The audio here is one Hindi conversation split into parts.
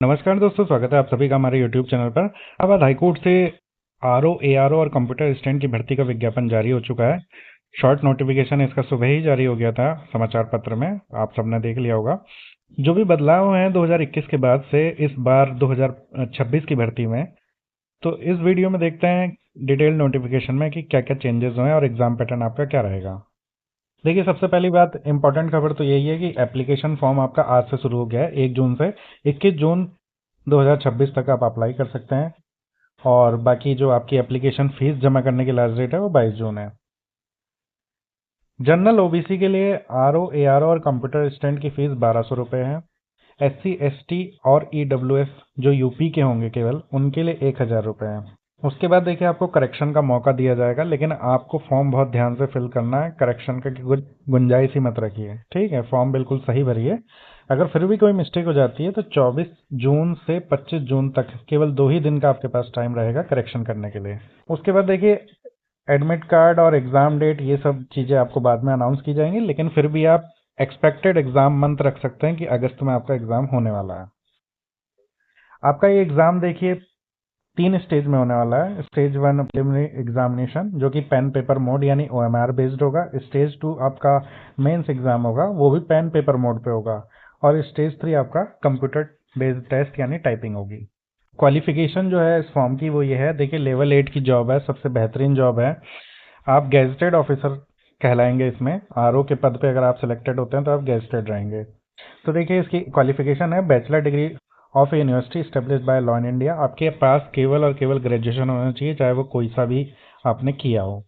नमस्कार दोस्तों, स्वागत है आप सभी का हमारे यूट्यूब चैनल पर। अब आज हाईकोर्ट से आरओ एआरओ और कंप्यूटर असिस्टेंट की भर्ती का विज्ञापन जारी हो चुका है। शॉर्ट नोटिफिकेशन इसका सुबह ही जारी हो गया था समाचार पत्र में, आप सबने देख लिया होगा। जो भी बदलाव हैं 2021 के बाद से इस बार 2026 की भर्ती में, तो इस वीडियो में देखते हैं डिटेल नोटिफिकेशन में कि क्या क्या चेंजेस हुए हैं और एग्जाम पैटर्न आपका क्या रहेगा। देखिए, सबसे पहली बात इंपॉर्टेंट खबर तो यही है कि एप्लीकेशन फॉर्म आपका आज से शुरू हो गया है, 1 जून से। 21 जून 2026 तक आप अप्लाई कर सकते हैं। और बाकी जो आपकी एप्लीकेशन फीस जमा करने की लास्ट डेट है वो 22 जून है। जनरल ओबीसी के लिए आरओ एआरओ और कंप्यूटर असिस्टेंट की फीस 1200 रुपये है। एससी एसटी और ईडब्ल्यूएस जो यूपी के होंगे केवल उनके लिए 1000 रुपये है। उसके बाद देखिए, आपको करेक्शन का मौका दिया जाएगा, लेकिन आपको फॉर्म बहुत ध्यान से फिल करना है। करेक्शन का गुंजाइश ही मत रखिए, ठीक है। फॉर्म बिल्कुल सही भरिए। अगर फिर भी कोई मिस्टेक हो जाती है तो 24 जून से 25 जून तक केवल 2 ही दिन का आपके पास टाइम रहेगा करेक्शन करने के लिए। उसके बाद देखिए, एडमिट कार्ड और एग्ज़ाम डेट ये सब चीज़ें आपको बाद में अनाउंस की जाएंगी, लेकिन फिर भी आप एक्सपेक्टेड एग्ज़ाम मंथ रख सकते हैं कि अगस्त में आपका एग्ज़ाम होने वाला है। आपका ये एग्ज़ाम देखिए 3 स्टेज में होने वाला है। स्टेज 1 प्रिलिमिनरी एग्जामिनेशन जो कि पेन पेपर मोड यानी ओएमआर बेस्ड होगा। स्टेज 2 आपका मेंस एग्जाम होगा, वो भी पेन पेपर मोड पे होगा। और स्टेज 3 आपका कंप्यूटर बेस्ड टेस्ट यानी टाइपिंग होगी। क्वालिफिकेशन जो है इस फॉर्म की वो ये है, देखिए लेवल 8 की जॉब है, सबसे बेहतरीन जॉब है। आप गेजेटेड ऑफिसर कहलाएंगे इसमें। आरओ के पद पे अगर आप सिलेक्टेड होते हैं तो आप गेजेटेड रहेंगे। तो देखिए, इसकी क्वालिफिकेशन है bachelor degree of university establish by law in India. आपके पास केवल और केवल ग्रेजुएशन होना चाहिए, चाहे वो कोई सा भी आपने किया हो।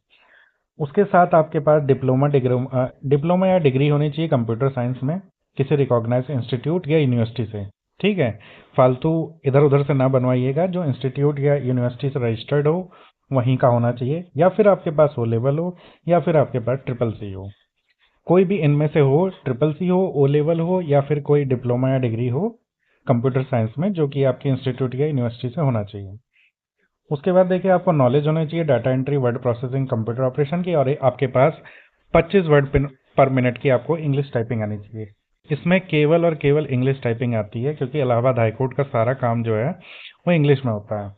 उसके साथ आपके पास डिप्लोमा या डिग्री होनी चाहिए कंप्यूटर साइंस में, किसी रिकॉग्नाइज इंस्टीट्यूट या यूनिवर्सिटी से। ठीक है, फालतू इधर उधर से ना बनवाइएगा। जो इंस्टीट्यूट या यूनिवर्सिटी से रजिस्टर्ड हो वहीं का होना चाहिए, या फिर आपके पास ओ लेवल हो, या फिर आपके पास ट्रिपल सी हो। कोई भी इनमें से हो, ट्रिपल सी हो, ओ लेवल हो, या फिर कोई डिप्लोमा या डिग्री हो कंप्यूटर साइंस में जो कि आपके इंस्टीट्यूट या यूनिवर्सिटी से होना चाहिए। उसके बाद देखिए, आपको नॉलेज होनी चाहिए data entry, word processing, computer operation की, और आपके पास 25 वर्ड पर मिनट की आपको इंग्लिश टाइपिंग आनी चाहिए। इसमें केवल और केवल इंग्लिश टाइपिंग आती है, क्योंकि इलाहाबाद हाईकोर्ट का सारा काम जो है वो इंग्लिश में होता है।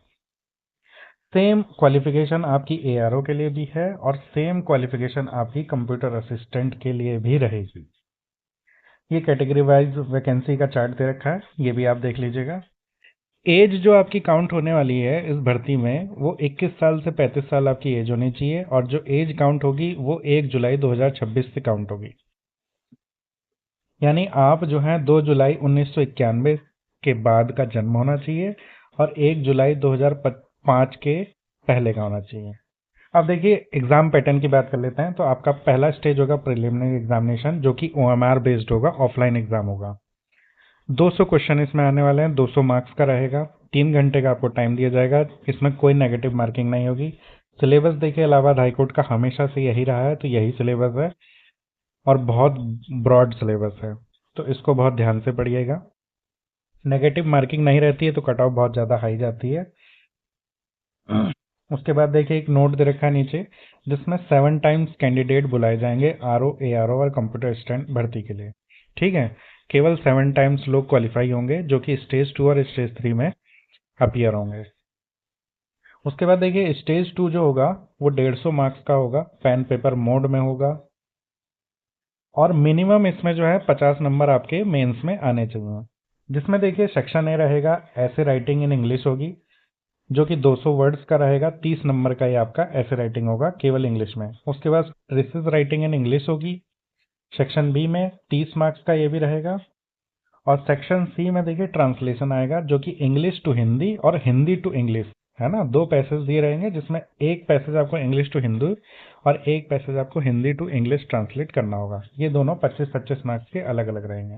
सेम क्वालिफिकेशन आपकी एआरओ के लिए भी है, और सेम क्वालिफिकेशन आपकी कंप्यूटर असिस्टेंट के लिए भी रहेगी। ये कैटेगरी वाइज वैकेंसी का चार्ट दे रखा है, ये भी आप देख लीजिएगा। एज जो आपकी काउंट होने वाली है इस भर्ती में, वो 21 साल से 35 साल आपकी एज होनी चाहिए, और जो एज काउंट होगी वो 1 जुलाई 2026 से काउंट होगी। यानी आप जो हैं 2 जुलाई 1991 के बाद का जन्म होना चाहिए, और 1 जुलाई 2005 के पहले का होना चाहिए। अब देखिए, एग्जाम पैटर्न की बात कर लेते हैं। तो आपका पहला स्टेज होगा प्रिलिमिनरी एग्जामिनेशन, जो कि ओएमआर बेस्ड होगा, ऑफलाइन एग्जाम होगा। 200 क्वेश्चन इसमें आने वाले हैं, 200 मार्क्स का रहेगा। 3 घंटे का आपको टाइम दिया जाएगा, इसमें कोई नेगेटिव मार्किंग नहीं होगी। सिलेबस देखिए, इलाहाबाद हाईकोर्ट का हमेशा से यही रहा है, तो यही सिलेबस है, और बहुत ब्रॉड सिलेबस है, तो इसको बहुत ध्यान से पढ़िएगा। नेगेटिव मार्किंग नहीं रहती है तो कट ऑफ बहुत ज़्यादा हाई जाती है। उसके बाद देखिए, एक नोट दे रखा है नीचे, जिसमें 7 टाइम्स कैंडिडेट बुलाए जाएंगे आरओ एआरओ और कंप्यूटर असिस्टेंट भर्ती के लिए। ठीक है, केवल 7 टाइम्स लोग क्वालिफाई होंगे, जो कि स्टेज 2 और स्टेज 3 में अपीयर होंगे। उसके बाद देखिए, स्टेज 2 जो होगा वो 150 मार्क्स का होगा, पेन पेपर मोड में होगा, और मिनिमम इसमें जो है 50 नंबर आपके मेंस में आने चाहिए। जिसमें देखिए, सेक्शन ए रहेगा, ऐसे राइटिंग इन इंग्लिश होगी, जो कि 200 वर्ड्स का रहेगा। 30 नंबर का ये आपका ऐसे राइटिंग होगा केवल इंग्लिश में। उसके बाद रिसर्च राइटिंग इन इंग्लिश होगी सेक्शन बी में, 30 मार्क्स का ये भी रहेगा। और सेक्शन सी में देखिए, ट्रांसलेशन आएगा, जो कि इंग्लिश टू हिंदी और हिंदी टू इंग्लिश है ना। 2 पैसेज दिए रहेंगे, जिसमें एक पैसेज आपको इंग्लिश टू हिंदी और एक पैसेज आपको हिंदी टू इंग्लिश ट्रांसलेट करना होगा। ये दोनों 25-25 मार्क्स के अलग अलग रहेंगे।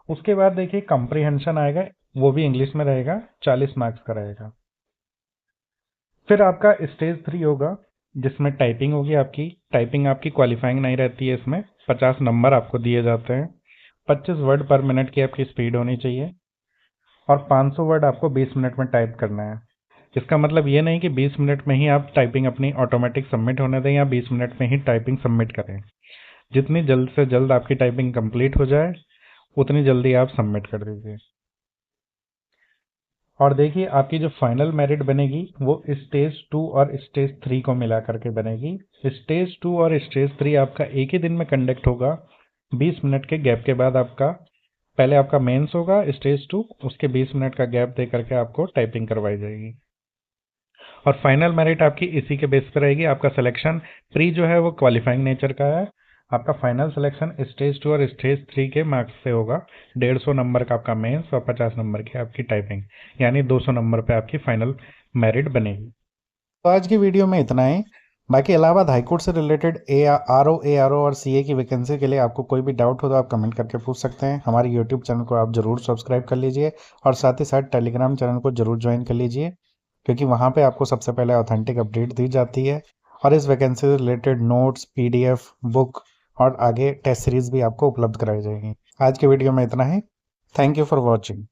उसके बाद देखिए, कंप्रीहेंशन आएगा, वो भी इंग्लिश में रहेगा, 40 मार्क्स का रहेगा। फिर आपका स्टेज 3 होगा, जिसमें टाइपिंग होगी आपकी। टाइपिंग आपकी क्वालिफाइंग नहीं रहती है, इसमें 50 नंबर आपको दिए जाते हैं। 25 वर्ड पर मिनट की आपकी स्पीड होनी चाहिए, और 500 वर्ड आपको 20 मिनट में टाइप करना है। इसका मतलब ये नहीं कि 20 मिनट में ही आप टाइपिंग अपनी ऑटोमेटिक सबमिट होने दें, या 20 मिनट में ही टाइपिंग सबमिट करें। जितनी जल्द से जल्द आपकी टाइपिंग कंप्लीट हो जाए, उतनी जल्दी आप सबमिट कर दीजिए। और देखिए आपकी जो फाइनल मेरिट बनेगी वो स्टेज 2 और स्टेज 3 को मिला करके बनेगी। स्टेज 2 और स्टेज 3 आपका एक ही दिन में कंडक्ट होगा। 20 मिनट के गैप के बाद आपका पहले आपका मेंस होगा स्टेज 2, उसके 20 मिनट का गैप दे करके आपको टाइपिंग करवाई जाएगी। और फाइनल मेरिट आपकी इसी के बेस पर रहेगी। आपका सिलेक्शन प्री जो है वो क्वालिफाइंग नेचर का है। आपका फाइनल सिलेक्शन स्टेज 2 और स्टेज 3 के मार्क्स से होगा। 150 नंबर का आपका मेंस और 50 नंबर की आपकी टाइपिंग, यानी 200 नंबर पे आपकी फाइनल मेरिट बनेगी। तो आज की वीडियो में इतना ही। बाकी इलाहाबाद हाईकोर्ट से रिलेटेड ARO और CA की वैकेंसी के लिए आपको कोई भी डाउट हो तो आप कमेंट करके पूछ सकते हैं। हमारे यूट्यूब चैनल को आप जरूर सब्सक्राइब कर लीजिए और साथ ही साथ टेलीग्राम चैनल को जरूर ज्वाइन कर लीजिए, क्योंकि वहाँ पे आपको सबसे पहले ऑथेंटिक अपडेट दी जाती है और इस वैकेंसी से रिलेटेड नोट्स, PDF, बुक और आगे टेस्ट सीरीज भी आपको उपलब्ध कराई जाएगी। आज की वीडियो में इतना ही। Thank you for watching.